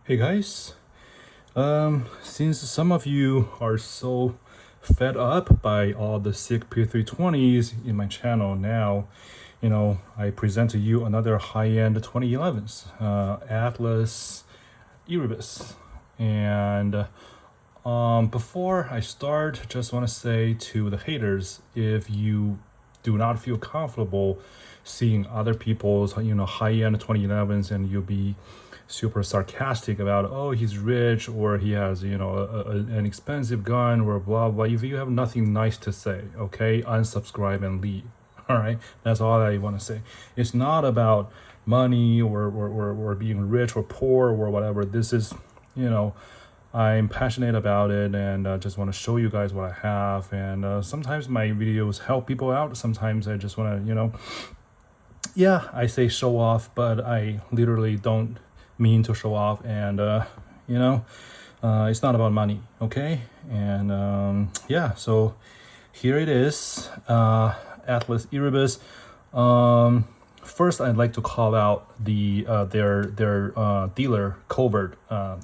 Hey guys, since some of you are so fed up by all the sick P320s in my channel now, I present to you another high-end 2011s, Atlas Erebus. And before I start, just want to say to the haters, if you do not feel comfortable seeing other people's, high-end 2011s and you'll be super sarcastic about, oh, he's rich or he has, an expensive gun or blah, blah. If you have nothing nice to say, okay, unsubscribe and leave. All right, that's all I want to say. It's not about money or being rich or poor or whatever. This is, I'm passionate about it and just want to show you guys what I have. And sometimes my videos help people out. Sometimes I just want to, I say show off, but I literally don't mean to show off. And, it's not about money, okay? And so here it is, Atlas Erebus. First, I'd like to call out their dealer Covert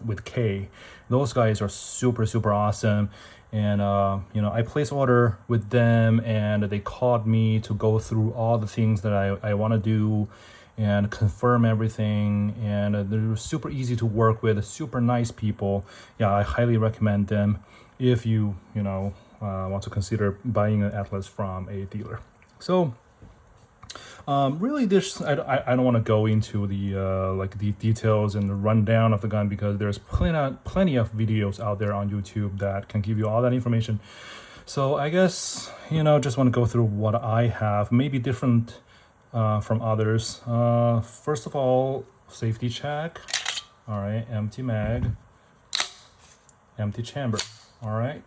with K. Those guys are super awesome, and I placed order with them, and they called me to go through all the things that I want to do and confirm everything. And they're super easy to work with, super nice people. Yeah, I highly recommend them if you want to consider buying an Atlas from a dealer. So. Really, this I don't want to go into the details and the rundown of the gun because there's plenty of videos out there on YouTube that can give you all that information. So I guess just want to go through what I have, maybe different from others. First of all, safety check. All right, empty mag, empty chamber. All right,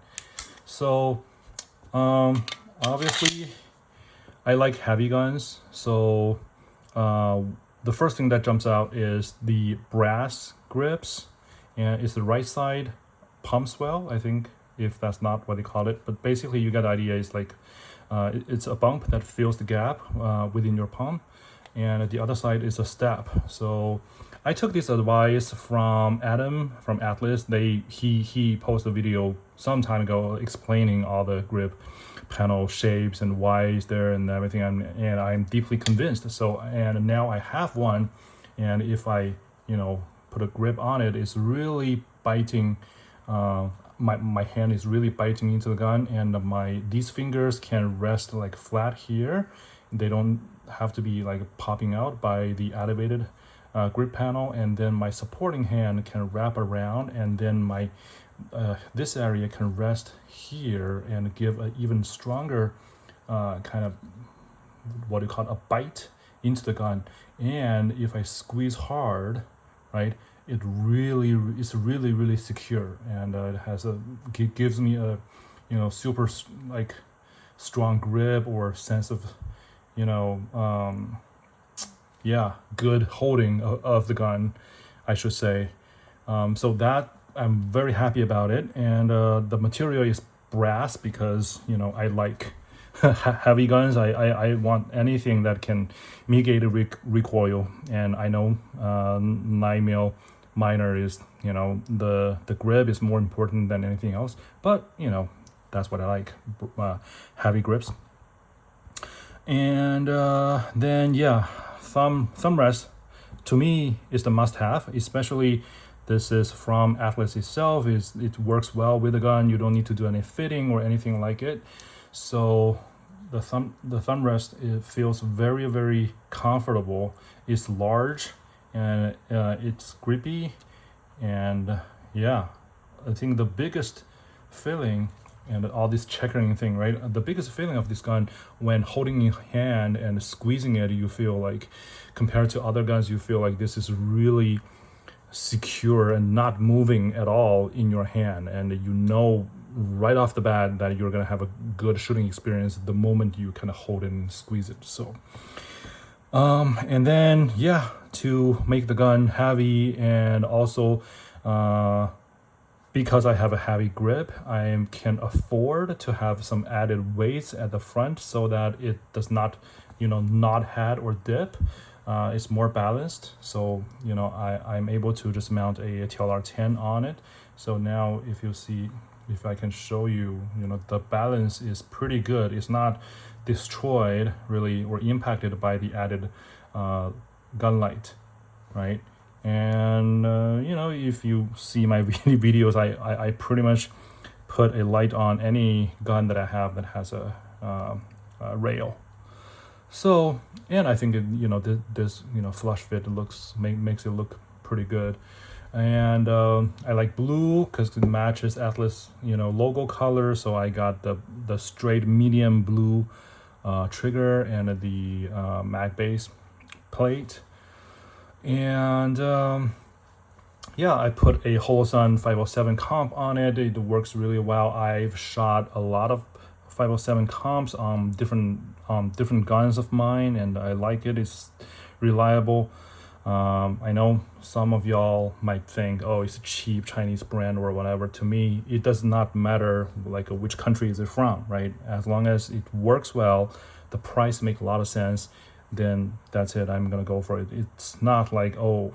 so obviously. I like heavy guns, so the first thing that jumps out is the brass grips, and it's the right side pump swell, I think, if that's not what they call it. But basically, you get the idea. It's like it's a bump that fills the gap within your palm, and the other side is a step. So I took this advice from Adam from Atlas. He posted a video some time ago explaining all the grip panel shapes and why is there and everything, and I'm deeply convinced. So, and now I have one, and if I put a grip on it, it's really biting. My hand is really biting into the gun, and these fingers can rest like flat here. They don't have to be like popping out by the elevated grip panel, and then my supporting hand can wrap around, and then my this area can rest here and give an even stronger kind of what you call a bite into the gun. And if I squeeze hard, right, it's really secure, and it gives me a super like strong grip or sense of good holding of the gun, I should say. So that I'm very happy about it, and the material is brass because I like heavy guns. I want anything that can mitigate the recoil, and I know 9mm minor is the grip is more important than anything else, but that's what I like, heavy grips. And then thumb rest to me is the must-have, especially. This is from Atlas itself. It works well with the gun. You don't need to do any fitting or anything like it. So the thumb rest, it feels very comfortable. It's large and it's grippy, and I think the biggest feeling, and all this checkering thing, right? The biggest feeling of this gun when holding in hand and squeezing it, you feel like, compared to other guns, you feel like this is really secure and not moving at all in your hand, and right off the bat that you're gonna have a good shooting experience the moment you kind of hold it and squeeze it. So and then to make the gun heavy, and also because I have a heavy grip, I can afford to have some added weights at the front so that it does not nod head or dip. it's more balanced. So I'm able to just mount a TLR10 on it. So now if you see, if I can show you, the balance is pretty good. It's not destroyed really or impacted by the added gun light, right? And if you see my videos, I pretty much put a light on any gun that I have that has a rail. So, and I think this flush fit makes it look pretty good. And I like blue because it matches Atlas logo color. So I got the straight medium blue trigger and the mag base plate. And yeah, I put a Holosun 507 comp on it. It works really well. I've shot a lot of 507 comps on different guns of mine, and I like it. It's reliable. I know some of y'all might think, oh, it's a cheap Chinese brand or whatever. To me, it does not matter like which country is it from, right? As long as it works well, the price makes a lot of sense, then that's it. I'm gonna go for it. It's not like, oh,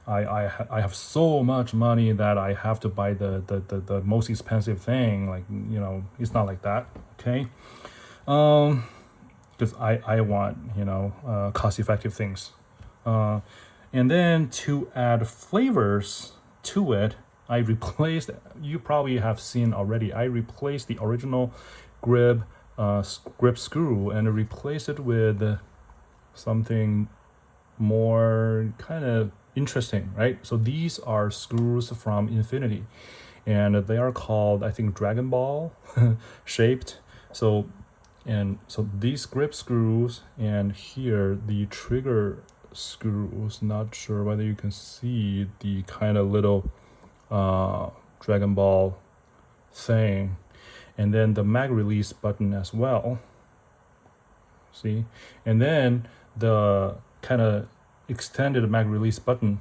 I have so much money that I have to buy the most expensive thing. Like, it's not like that, okay? Because I want, cost-effective things. And then to add flavors to it, I replaced, you probably have seen already, I replaced the original grip screw and replaced it with something more kind of interesting, right? So these are screws from Infinity, and they are called, I think, Dragon Ball shaped. So these grip screws, and here the trigger screws, not sure whether you can see the kind of little Dragon Ball thing, and then the mag release button as well, see? And then the kind of extended mag release button,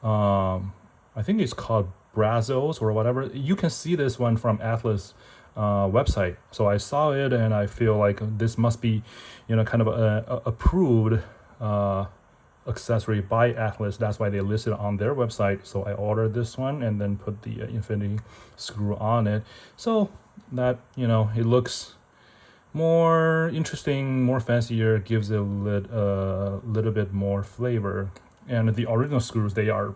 I think it's called Brazos or whatever. You can see this one from Atlas website. So I saw it and I feel like this must be kind of a approved accessory by Atlas. That's why they listed on their website. So I ordered this one and then put the Infinity screw on it, so that it looks more interesting, more fancier, gives it a little bit more flavor. And the original screws, they are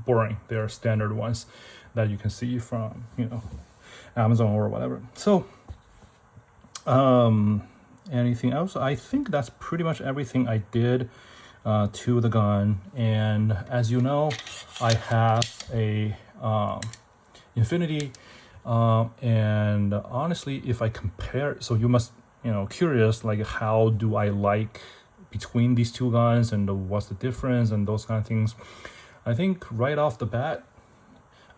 boring. They are standard ones that you can see from Amazon or whatever. So anything else? I think that's pretty much everything I did to the gun. And as you know, I have a Infinity, and honestly, if I compare, so you must curious, like, how do I like between these two guns and what's the difference and those kind of things. I think right off the bat,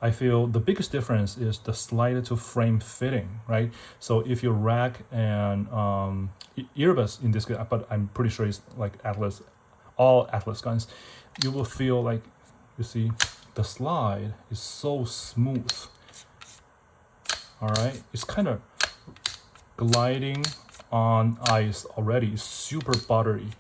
I feel the biggest difference is the slide to frame fitting, right? So if you rack and Erebus in this, but I'm pretty sure it's like Atlas, all Atlas guns, you will feel like, you see, the slide is so smooth. All right, it's kind of gliding on ice already. It's super buttery.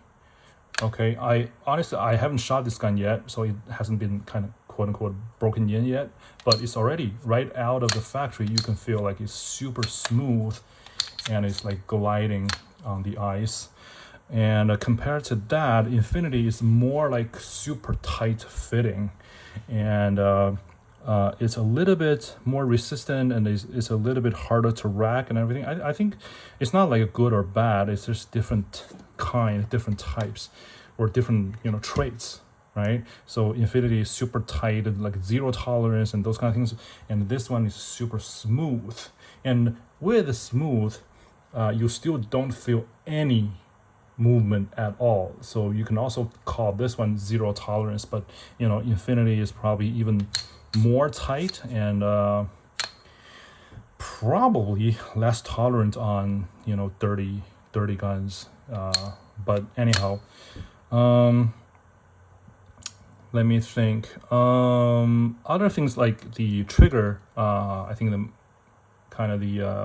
Okay, I honestly haven't shot this gun yet, so it hasn't been kind of quote unquote broken in yet, but it's already right out of the factory. You can feel like it's super smooth and it's like gliding on the ice. And compared to that, Infinity is more like super tight fitting, and it's a little bit more resistant, and it's a little bit harder to rack and everything. I think it's not like a good or bad. It's just different types, or different traits, right? So Infinity is super tight, like zero tolerance and those kind of things, and this one is super smooth. And with the smooth, you still don't feel any movement at all. So you can also call this one zero tolerance, but Infinity is probably even more tight and probably less tolerant on dirty guns. But anyhow, let me think. Other things like the trigger, I think the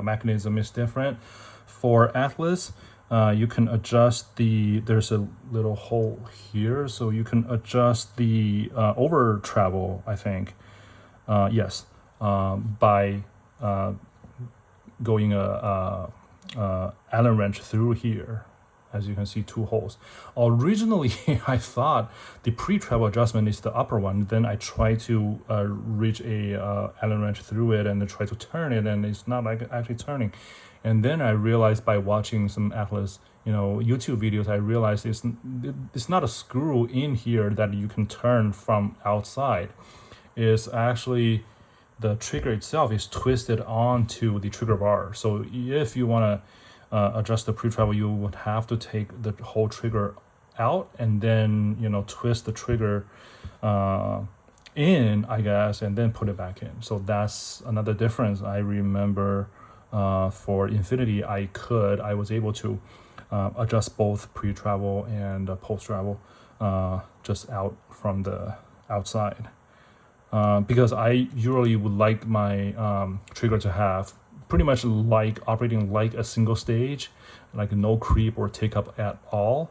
mechanism is different for Atlas. you can adjust there's a little hole here, so you can adjust the over travel, I think. Yes, by going a Allen wrench through here. As you can see, 2 holes. Originally, I thought the pre-travel adjustment is the upper one. Then I try to reach a Allen wrench through it and then try to turn it, and it's not like actually turning. And then I realized by watching some Atlas, YouTube videos, I realized it's not a screw in here that you can turn from outside. It's actually the trigger itself is twisted onto the trigger bar. So if you want to adjust the pre-travel, you would have to take the whole trigger out and then twist the trigger in, I guess, and then put it back in. So that's another difference. I remember for Infinity, I was able to adjust both pre-travel and post-travel just out from the outside. Because I usually would like my trigger to have pretty much like operating like a single stage, like no creep or take up at all.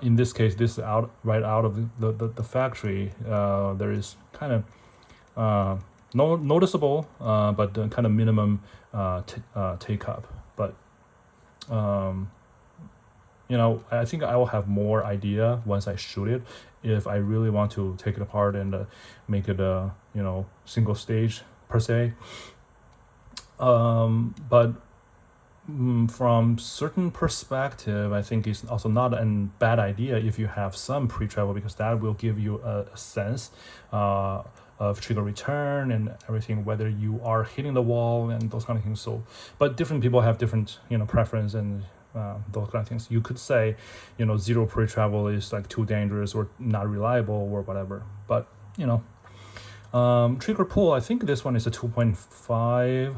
In this case, this is right out of the factory. There is kind of no noticeable, but kind of minimum take up. But I think I will have more idea once I shoot it if I really want to take it apart and make it a single stage per se. But from certain perspective, I think it's also not a bad idea if you have some pre-travel, because that will give you a sense of trigger return and everything, whether you are hitting the wall and those kind of things. So, but different people have different preference and those kind of things. You could say, zero pre-travel is like too dangerous or not reliable or whatever. But trigger pull, I think this one is a 2.5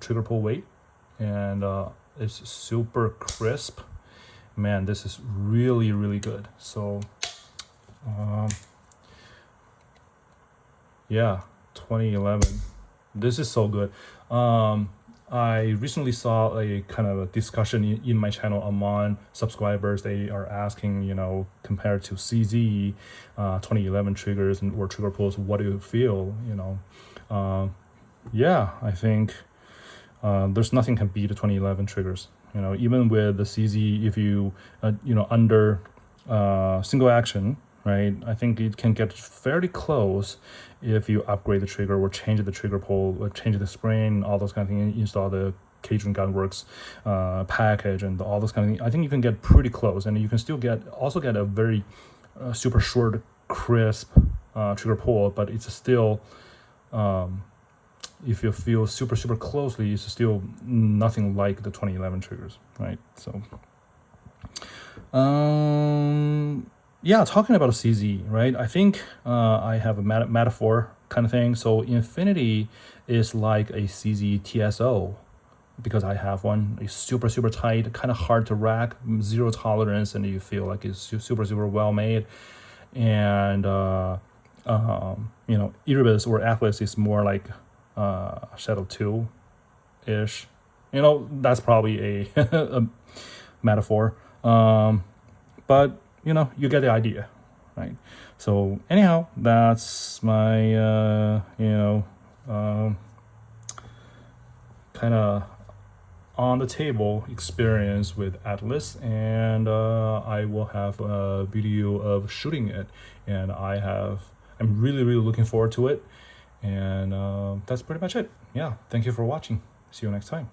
trigger pull weight, and it's super crisp. Man, this is really, really good. So yeah, 2011, this is so good. I recently saw a kind of a discussion in my channel among subscribers. They are asking, compared to CZ 2011 triggers or trigger pulls, what do you feel? Yeah, I think there's nothing can beat the 2011 triggers. Even with the CZ, if you under single action, right? I think it can get fairly close if you upgrade the trigger or change the trigger pull, or change the spring, all those kind of things, install the Cajun Gunworks package and all those kind of things. I think you can get pretty close, and you can still get a very super short, crisp trigger pull, but it's still if you feel super closely, it's still nothing like the 2011 triggers, right? So yeah, talking about a CZ, right? I think I have a metaphor kind of thing. So Infinity is like a CZ TSO, because I have one. It's super tight, kind of hard to rack, zero tolerance, and you feel like it's super well made. And Erebus or Atlas is more like Shadow 2-ish. That's probably a metaphor. But you get the idea, right? So anyhow, that's my kind of on the table experience with Atlas, and I will have a video of shooting it, and I'm really looking forward to it, and that's pretty much it. Yeah, thank you for watching. See you next time.